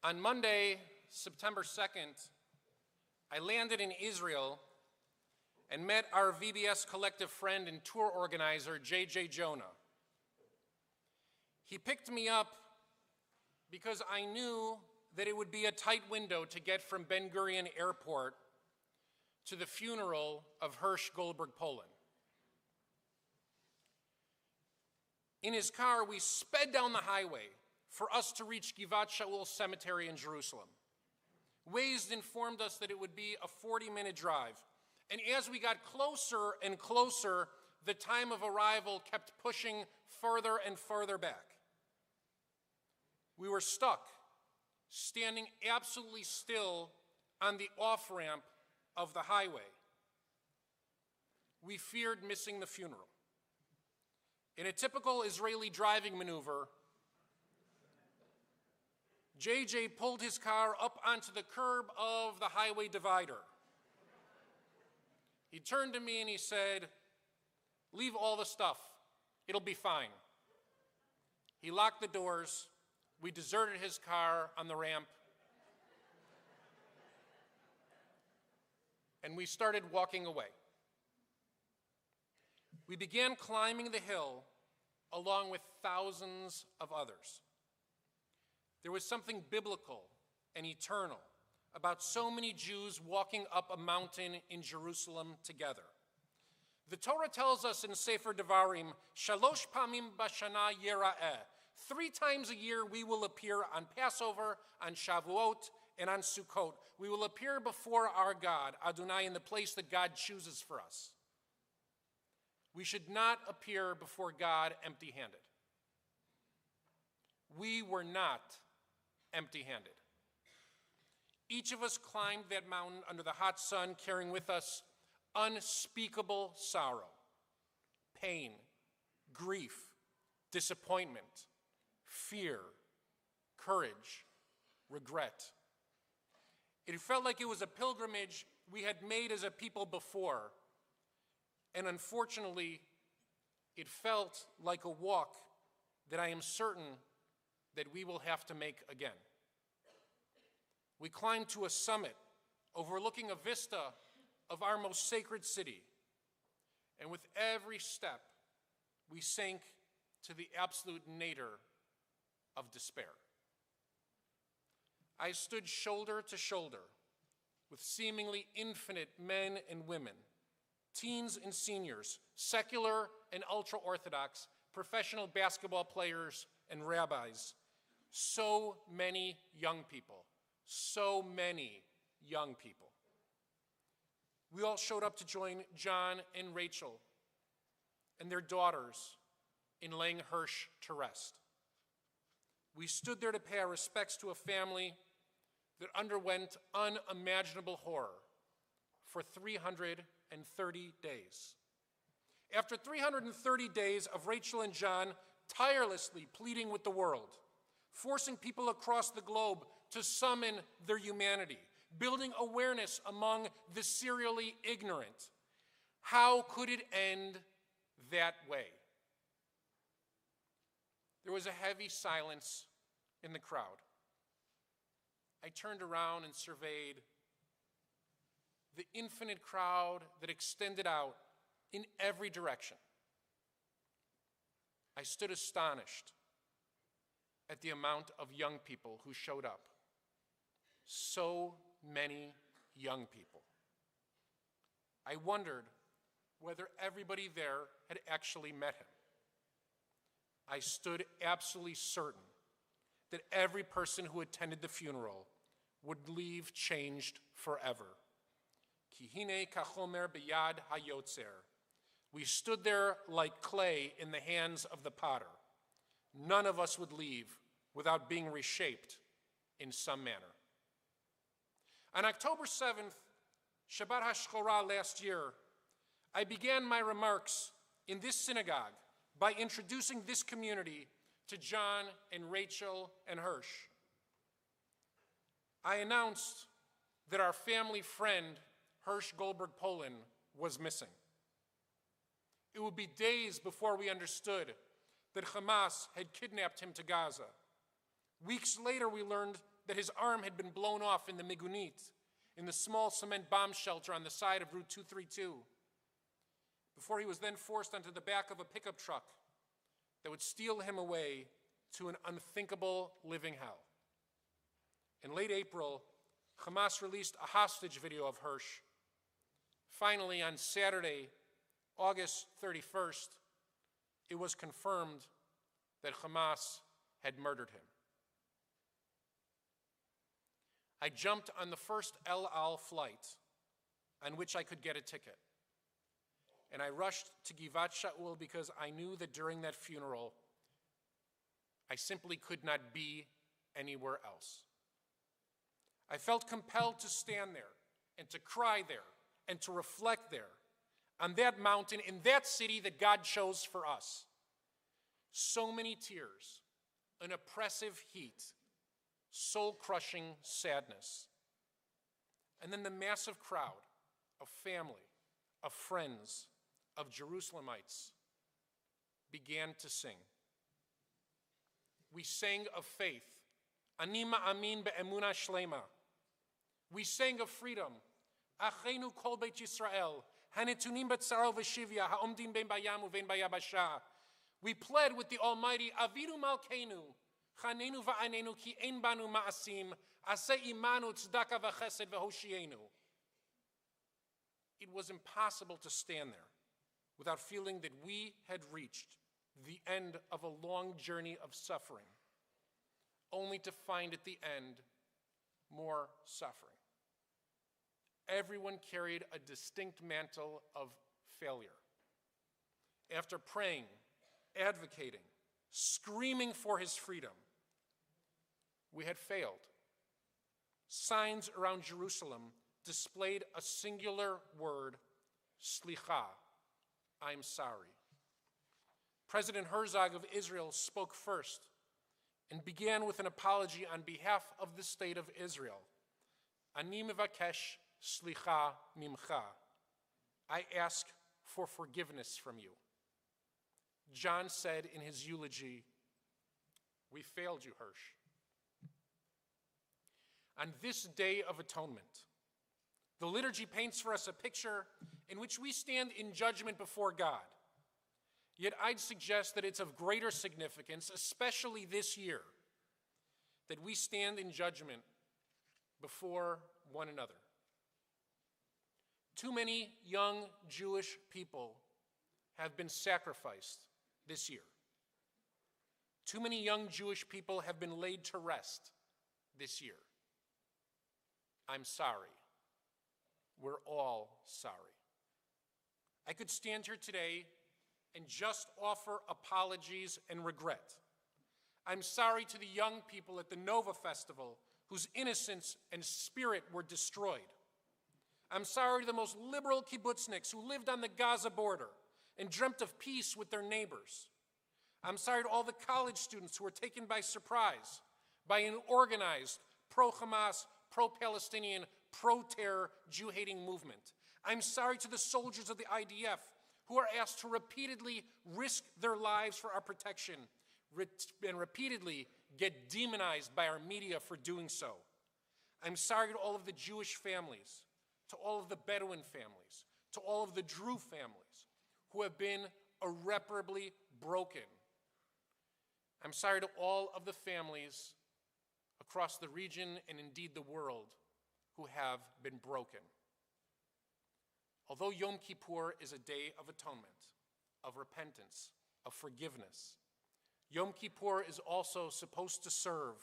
On Monday, September 2nd, I landed in Israel and met our VBS collective friend and tour organizer, J.J. Jonah. He picked me up because I knew that it would be a tight window to get from Ben Gurion Airport to the funeral of Hersh Goldberg Poland. In his car, we sped down the highway for us to reach Givat Shaul Cemetery in Jerusalem. Waze informed us that it would be a 40-minute drive. And as we got closer and closer, the time of arrival kept pushing further and further back. We were stuck, standing absolutely still on the off-ramp of the highway. We feared missing the funeral. In a typical Israeli driving maneuver, JJ pulled his car up onto the curb of the highway divider. He turned to me and he said, "Leave all the stuff. It'll be fine." He locked the doors. We deserted his car on the ramp. And we started walking away. We began climbing the hill along with thousands of others. There was something biblical and eternal about so many Jews walking up a mountain in Jerusalem together. The Torah tells us in Sefer Devarim, "Shalosh pamim bashana yera'eh." 3 times a year we will appear on Passover, on Shavuot, and on Sukkot. We will appear before our God, Adonai, in the place that God chooses for us. We should not appear before God empty-handed. We were not empty-handed. Each of us climbed that mountain under the hot sun, carrying with us unspeakable sorrow, pain, grief, disappointment, fear, courage, regret. It felt like it was a pilgrimage we had made as a people before, and unfortunately, it felt like a walk that I am certain that we will have to make again. We climbed to a summit overlooking a vista of our most sacred city, and with every step, we sank to the absolute nadir of despair. I stood shoulder to shoulder with seemingly infinite men and women, teens and seniors, secular and ultra-Orthodox, professional basketball players and rabbis, so many young people, so many young people. We all showed up to join John and Rachel and their daughters in laying Hersh to rest. We stood there to pay our respects to a family that underwent unimaginable horror for 330 days. After 330 days of Rachel and John tirelessly pleading with the world, forcing people across the globe to summon their humanity, building awareness among the serially ignorant, how could it end that way? There was a heavy silence in the crowd. I turned around and surveyed the infinite crowd that extended out in every direction. I stood astonished at the amount of young people who showed up. So many young people. I wondered whether everybody there had actually met him. I stood absolutely certain that every person who attended the funeral would leave changed forever. Ki hine kachomer b'yad hayotzer. We stood there like clay in the hands of the potter. None of us would leave without being reshaped in some manner. On October 7th, Shabbat HaShchorah last year, I began my remarks in this synagogue by introducing this community to John and Rachel and Hersh. I announced that our family friend, Hersh Goldberg Poland, was missing. It would be days before we understood that Hamas had kidnapped him to Gaza. Weeks later, we learned that his arm had been blown off in the Migunit, in the small cement bomb shelter on the side of Route 232, before he was then forced onto the back of a pickup truck that would steal him away to an unthinkable living hell. In late April, Hamas released a hostage video of Hersh. Finally, on Saturday, August 31st, it was confirmed that Hamas had murdered him. I jumped on the first El Al flight on which I could get a ticket. And I rushed to Givat Shaul because I knew that during that funeral, I simply could not be anywhere else. I felt compelled to stand there and to cry there and to reflect there on that mountain in that city that God chose for us. So many tears, an oppressive heat, soul-crushing sadness. And then the massive crowd of family, of friends, of Jerusalemites began to sing. We sang of faith. Ani ma'amin be'emuna shlema. We sang of freedom. Achenu kol beit Yisrael. Hanetunim betzaro v'shivya. Ha'omdim ben bayam u'ben bayabasha. We pled with the Almighty, Avinu Malkeinu. Chanenu va'anenu ki ein banu ma'asim. Aseh imanu tzedaka v'chesed v'hoshienu. It was impossible to stand there without feeling that we had reached the end of a long journey of suffering, only to find at the end more suffering. Everyone carried a distinct mantle of failure. After praying, advocating, screaming for his freedom, we had failed. Signs around Jerusalem displayed a singular word, slicha, I'm sorry. President Herzog of Israel spoke first and began with an apology on behalf of the state of Israel. Ani mevakesh slicha mimcha. I ask for forgiveness from you. John said in his eulogy, we failed you, Hersh. On this Day of Atonement, the liturgy paints for us a picture in which we stand in judgment before God. Yet I'd suggest that it's of greater significance, especially this year, that we stand in judgment before one another. Too many young Jewish people have been sacrificed this year. Too many young Jewish people have been laid to rest this year. I'm sorry. We're all sorry. I could stand here today and just offer apologies and regret. I'm sorry to the young people at the Nova Festival whose innocence and spirit were destroyed. I'm sorry to the most liberal kibbutzniks who lived on the Gaza border and dreamt of peace with their neighbors. I'm sorry to all the college students who were taken by surprise by an organized pro-Hamas, pro-Palestinian, pro-terror, Jew-hating movement. I'm sorry to the soldiers of the IDF who are asked to repeatedly risk their lives for our protection and repeatedly get demonized by our media for doing so. I'm sorry to all of the Jewish families, to all of the Bedouin families, to all of the Druze families who have been irreparably broken. I'm sorry to all of the families across the region and indeed the world who have been broken. Although Yom Kippur is a day of atonement, of repentance, of forgiveness, Yom Kippur is also supposed to serve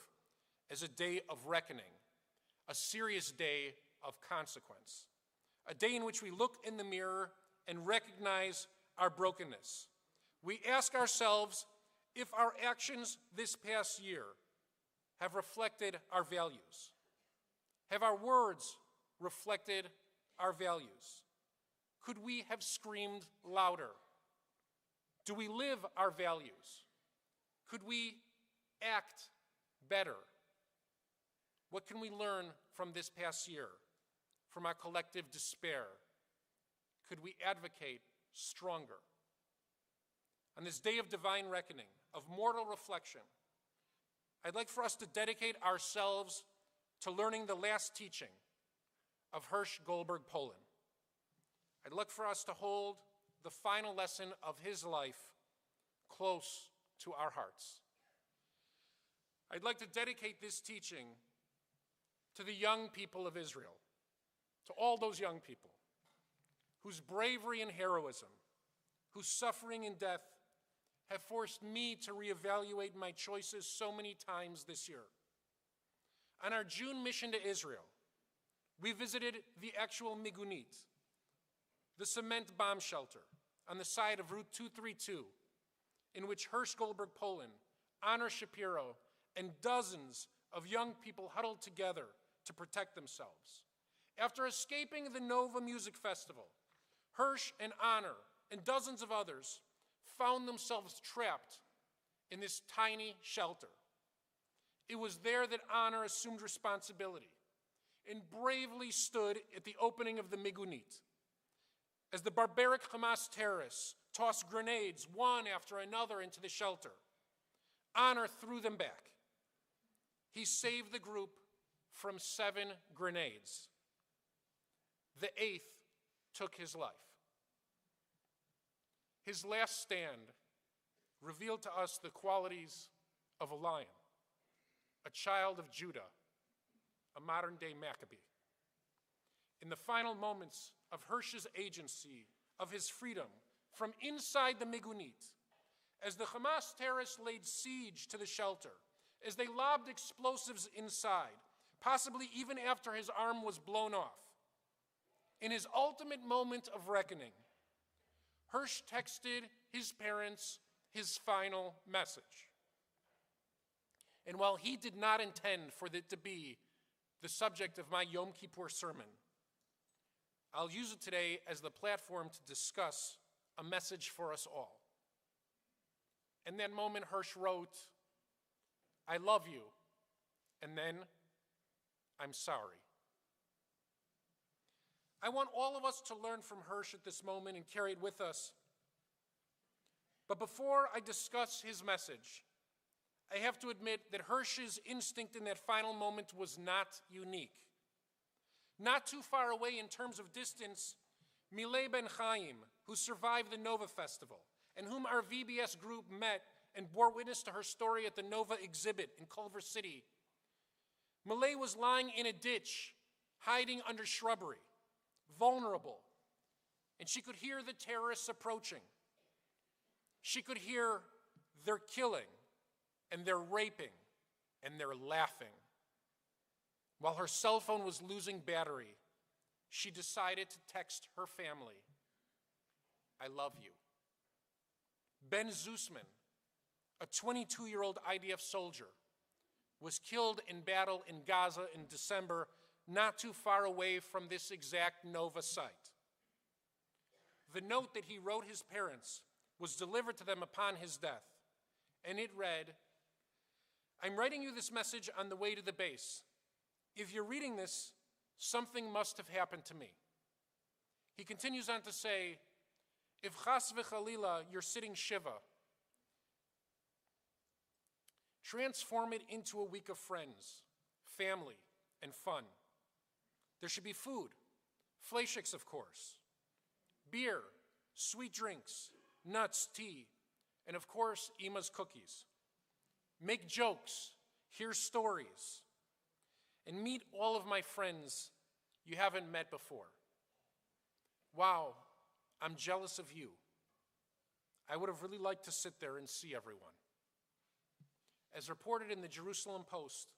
as a day of reckoning, a serious day of consequence, a day in which we look in the mirror and recognize our brokenness. We ask ourselves if our actions this past year have reflected our values. Have our words reflected our values? Could we have screamed louder? Do we live our values? Could we act better? What can we learn from this past year, from our collective despair? Could we advocate stronger? On this day of divine reckoning, of mortal reflection, I'd like for us to dedicate ourselves to learning the last teaching of Hersh Goldberg Polin. I'd like for us to hold the final lesson of his life close to our hearts. I'd like to dedicate this teaching to the young people of Israel, to all those young people whose bravery and heroism, whose suffering and death have forced me to reevaluate my choices so many times this year. On our June mission to Israel, we visited the actual Migunit, the cement bomb shelter on the side of Route 232, in which Hersh Goldberg Polin, Honor Shapiro, and dozens of young people huddled together to protect themselves. After escaping the Nova Music Festival, Hersh and Honor and dozens of others found themselves trapped in this tiny shelter. It was there that Honor assumed responsibility and bravely stood at the opening of the Migunit as the barbaric Hamas terrorists tossed grenades one after another into the shelter. Honor threw them back. He saved the group from 7 grenades. The 8th took his life. His last stand revealed to us the qualities of a lion, a child of Judah, a modern-day Maccabee. In the final moments of Hersh's agency, of his freedom, from inside the Migunit, as the Hamas terrorists laid siege to the shelter, as they lobbed explosives inside, possibly even after his arm was blown off, in his ultimate moment of reckoning, Hersh texted his parents his final message. And while he did not intend for it to be the subject of my Yom Kippur sermon, I'll use it today as the platform to discuss a message for us all. In that moment, Hersh wrote, "I love you," and then, "I'm sorry." I want all of us to learn from Hersh at this moment and carry it with us. But before I discuss his message, I have to admit that Hersh's instinct in that final moment was not unique. Not too far away in terms of distance, Milei Ben Chaim, who survived the Nova Festival, and whom our VBS group met and bore witness to her story at the Nova exhibit in Culver City. Milei was lying in a ditch, hiding under shrubbery, vulnerable, and she could hear the terrorists approaching. She could hear their killing and their raping and their laughing. While her cell phone was losing battery, she decided to text her family, "I love you." Ben Zusman, a 22-year-old IDF soldier, was killed in battle in Gaza in December, not too far away from this exact Nova site. The note that he wrote his parents was delivered to them upon his death, and it read, "I'm writing you this message on the way to the base. If you're reading this, something must have happened to me." He continues on to say, "If chas v'chalila, you're sitting Shiva, transform it into a week of friends, family, and fun. There should be food, fleischiks, of course, beer, sweet drinks, nuts, tea, and of course, Ima's cookies. Make jokes, hear stories, and meet all of my friends you haven't met before. Wow, I'm jealous of you. I would have really liked to sit there and see everyone." As reported in the Jerusalem Post,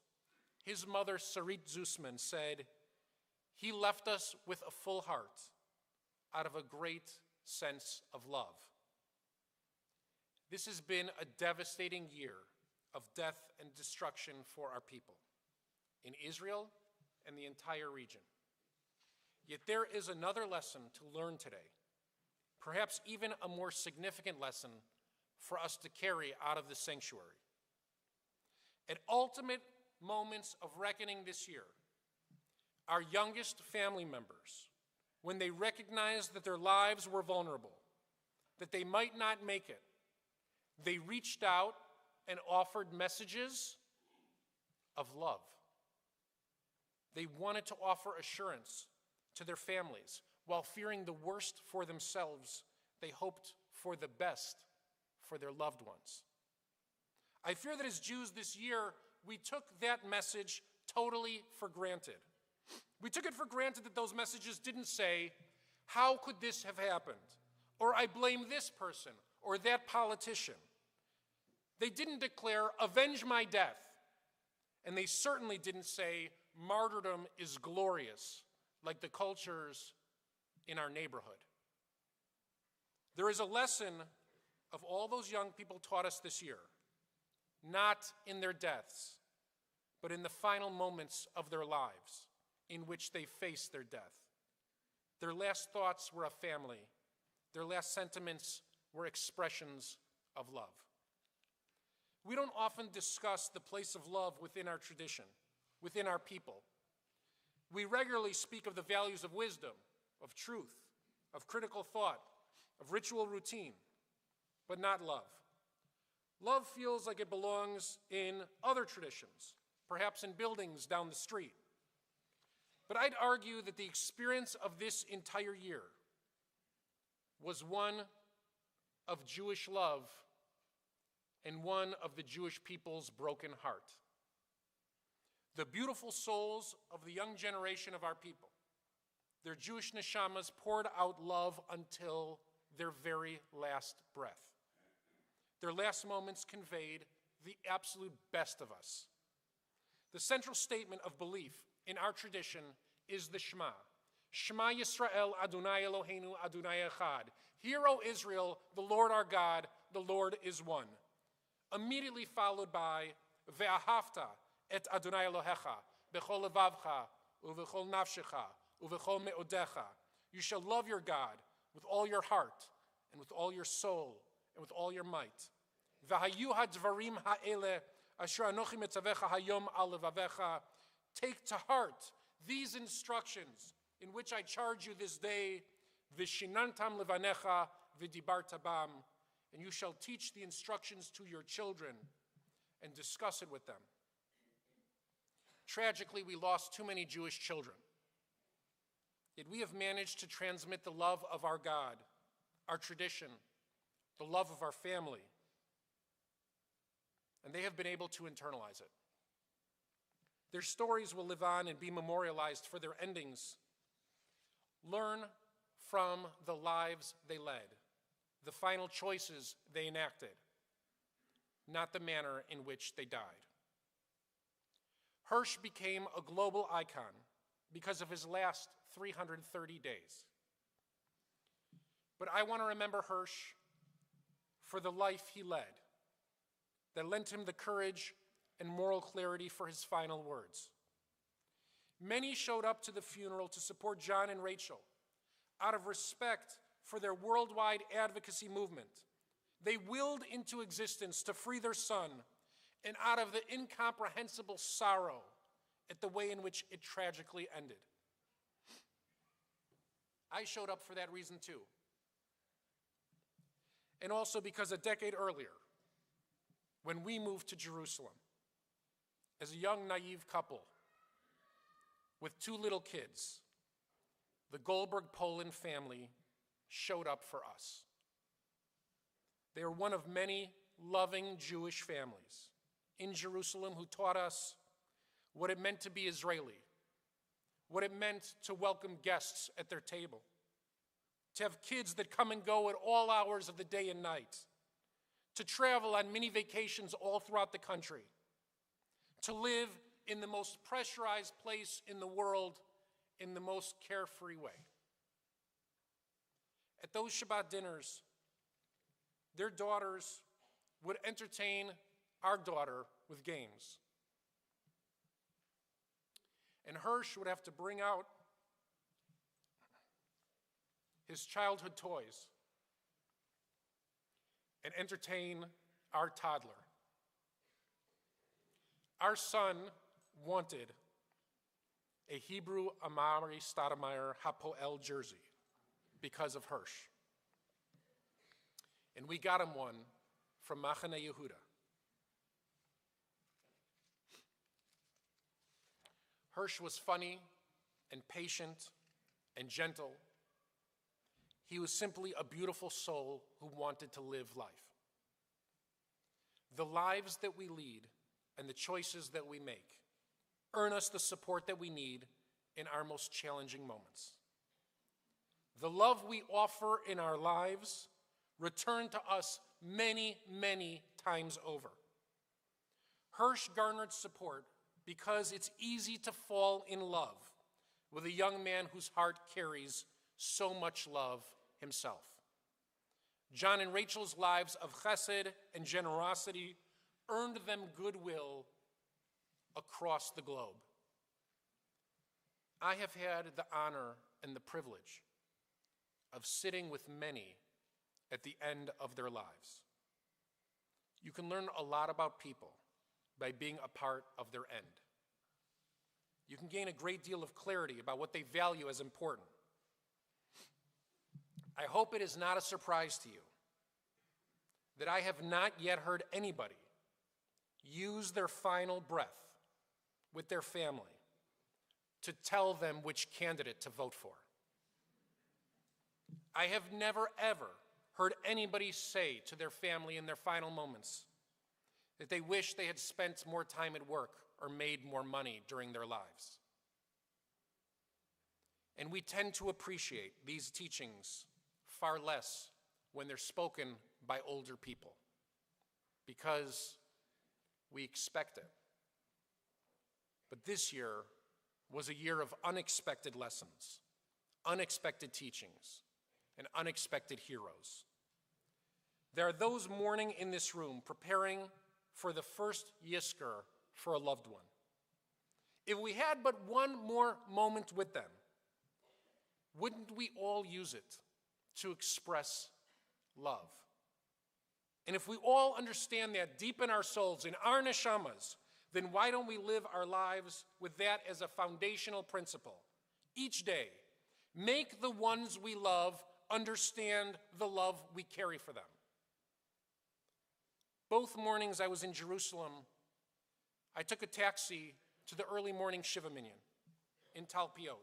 his mother, Sarit Zusman, said, "He left us with a full heart out of a great sense of love." This has been a devastating year of death and destruction for our people in Israel and the entire region. Yet there is another lesson to learn today, perhaps even a more significant lesson for us to carry out of the sanctuary. At ultimate moments of reckoning this year, our youngest family members, when they recognized that their lives were vulnerable, that they might not make it, they reached out and offered messages of love. They wanted to offer assurance to their families. While fearing the worst for themselves, they hoped for the best for their loved ones. I fear that as Jews this year, we took that message totally for granted. We took it for granted that those messages didn't say, how could this have happened? Or I blame this person or that politician. They didn't declare, avenge my death. And they certainly didn't say, martyrdom is glorious, like the cultures in our neighborhood. There is a lesson of all those young people taught us this year, not in their deaths, but in the final moments of their lives in which they faced their death. Their last thoughts were of family. Their last sentiments were expressions of love. We don't often discuss the place of love within our tradition, within our people. We regularly speak of the values of wisdom, of truth, of critical thought, of ritual routine, but not love. Love feels like it belongs in other traditions, perhaps in buildings down the street. But I'd argue that the experience of this entire year was one of Jewish love and one of the Jewish people's broken heart. The beautiful souls of the young generation of our people, their Jewish neshamas poured out love until their very last breath. Their last moments conveyed the absolute best of us. The central statement of belief in our tradition is the Shema. Shema Yisrael, Adonai Eloheinu, Adonai Echad. Hear, O Israel, the Lord our God, the Lord is one. Immediately followed by Ve'ahavta et Adonai Elohecha, bechol levavcha, uvechol nafshecha, uvechol me'odecha. You shall love your God with all your heart, and with all your soul, and with all your might. V'hayu hadvarim ha'ele asher anochi metzavecha hayom al levavecha. Take to heart these instructions in which I charge you this day. V'shinantam levanecha v'dibarta bam. And you shall teach the instructions to your children and discuss it with them. Tragically, we lost too many Jewish children. Yet we have managed to transmit the love of our God, our tradition, the love of our family, and they have been able to internalize it. Their stories will live on and be memorialized for their endings. Learn from the lives they led, the final choices they enacted, not the manner in which they died. Hersh became a global icon because of his last 330 days. But I want to remember Hersh for the life he led that lent him the courage and moral clarity for his final words. Many showed up to the funeral to support John and Rachel out of respect for their worldwide advocacy movement. They willed into existence to free their son, and out of the incomprehensible sorrow at the way in which it tragically ended. I showed up for that reason too. And also because a decade earlier, when we moved to Jerusalem, as a young, naive couple with 2 little kids, the Goldberg-Poland family showed up for us. They are one of many loving Jewish families in Jerusalem who taught us what it meant to be Israeli, what it meant to welcome guests at their table, to have kids that come and go at all hours of the day and night, to travel on mini vacations all throughout the country, to live in the most pressurized place in the world in the most carefree way. At those Shabbat dinners, their daughters would entertain our daughter with games. And Hersh would have to bring out his childhood toys and entertain our toddler. Our son wanted a Hebrew Amari Stoudemire Hapoel jersey because of Hersh. And we got him one from Machane Yehuda. Hersh was funny and patient and gentle. He was simply a beautiful soul who wanted to live life. The lives that we lead and the choices that we make earn us the support that we need in our most challenging moments. The love we offer in our lives return to us many, many times over. Hersh garnered support because it's easy to fall in love with a young man whose heart carries so much love himself. John and Rachel's lives of chesed and generosity earned them goodwill across the globe. I have had the honor and the privilege of sitting with many at the end of their lives. You can learn a lot about people by being a part of their end. You can gain a great deal of clarity about what they value as important. I hope it is not a surprise to you that I have not yet heard anybody use their final breath with their family to tell them which candidate to vote for. I have never, ever heard anybody say to their family in their final moments that they wish they had spent more time at work or made more money during their lives. And we tend to appreciate these teachings far less when they're spoken by older people because we expect it. But this year was a year of unexpected lessons, unexpected teachings, and unexpected heroes. There are those mourning in this room preparing for the first Yizkor for a loved one. If we had but one more moment with them, wouldn't we all use it to express love? And if we all understand that deep in our souls, in our neshamas, then why don't we live our lives with that as a foundational principle? Each day, make the ones we love understand the love we carry for them. Both mornings I was in Jerusalem, I took a taxi to the early morning Shiva Minyan in Talpiot.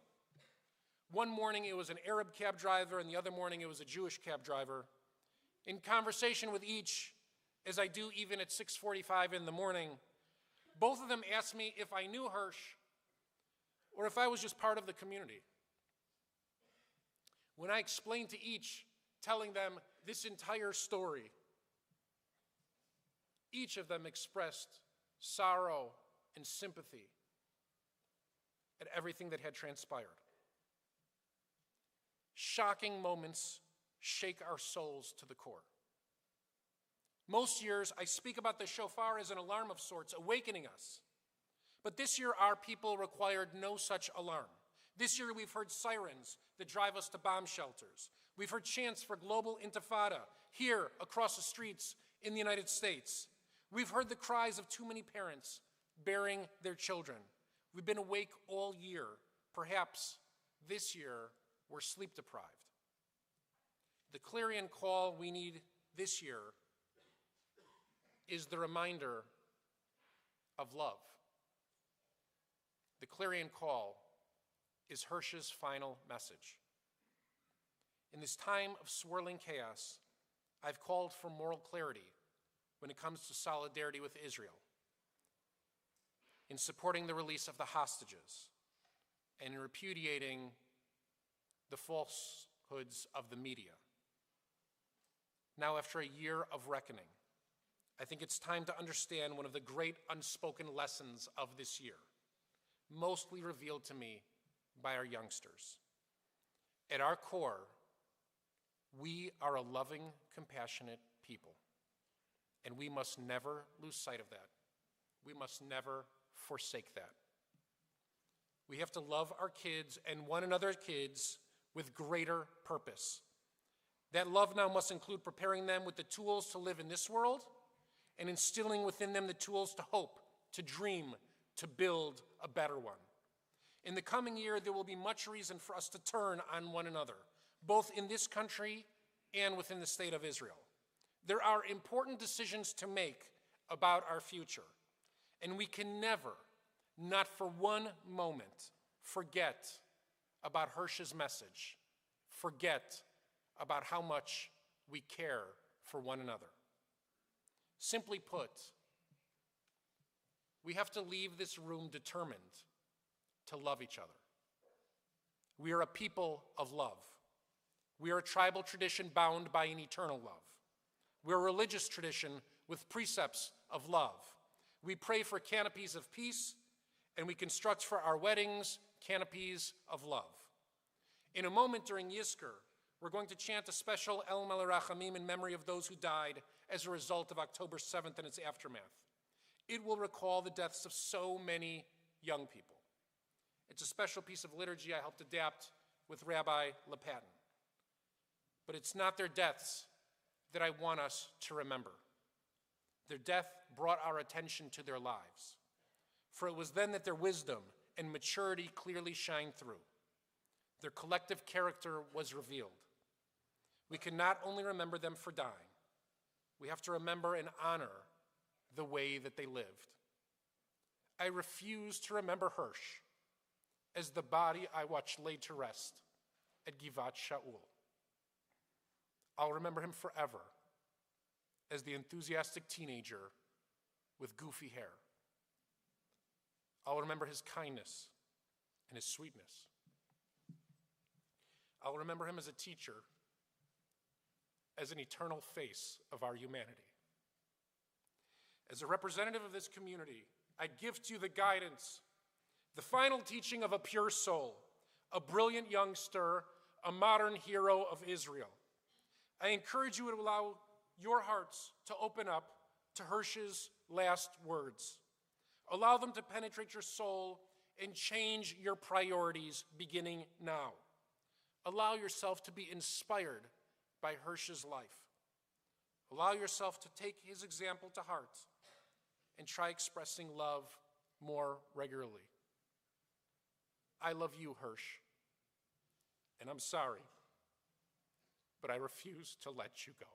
One morning it was an Arab cab driver, and the other morning it was a Jewish cab driver. In conversation with each, as I do even at 6:45 in the morning, both of them asked me if I knew Hersh or if I was just part of the community. When I explained to each, telling them this entire story, each of them expressed sorrow and sympathy at everything that had transpired. Shocking moments shake our souls to the core. Most years, I speak about the shofar as an alarm of sorts, awakening us. But this year, our people required no such alarm. This year, we've heard sirens that drive us to bomb shelters. We've heard chants for global intifada here across the streets in the United States. We've heard the cries of too many parents bearing their children. We've been awake all year. Perhaps this year, we're sleep deprived. The clarion call we need this year is the reminder of love. The clarion call is Hersh's final message. In this time of swirling chaos, I've called for moral clarity when it comes to solidarity with Israel, in supporting the release of the hostages, and in repudiating the falsehoods of the media. Now, after a year of reckoning, I think it's time to understand one of the great unspoken lessons of this year, mostly revealed to me by our youngsters. At our core, we are a loving, compassionate people, and we must never lose sight of that. We must never forsake that. We have to love our kids and one another's kids with greater purpose. That love now must include preparing them with the tools to live in this world and instilling within them the tools to hope, to dream, to build a better one. In the coming year, there will be much reason for us to turn on one another, both in this country and within the state of Israel. There are important decisions to make about our future, and we can never, not for one moment forget about Hersh's message, forget about how much we care for one another. Simply put, we have to leave this room determined to love each other. We are a people of love. We are a tribal tradition bound by an eternal love. We're a religious tradition with precepts of love. We pray for canopies of peace, and we construct for our weddings canopies of love. In a moment during Yizkor, we're going to chant a special El Melech Rachamim in memory of those who died as a result of October 7th and its aftermath. It will recall the deaths of so many young people. It's a special piece of liturgy I helped adapt with Rabbi Lebovitz. But it's not their deaths that I want us to remember. Their death brought our attention to their lives. For it was then that their wisdom and maturity clearly shined through. Their collective character was revealed. We can not only remember them for dying, we have to remember and honor the way that they lived. I refuse to remember Hersh as the body I watched laid to rest at Givat Shaul. I'll remember him forever as the enthusiastic teenager with goofy hair. I'll remember his kindness and his sweetness. I'll remember him as a teacher, as an eternal face of our humanity. As a representative of this community, I give to you the guidance, the final teaching of a pure soul, a brilliant youngster, a modern hero of Israel. I encourage you to allow your hearts to open up to Hersh's last words. Allow them to penetrate your soul and change your priorities beginning now. Allow yourself to be inspired by Hersh's life. Allow yourself to take his example to heart and try expressing love more regularly. I love you, Hersh, and I'm sorry, but I refuse to let you go.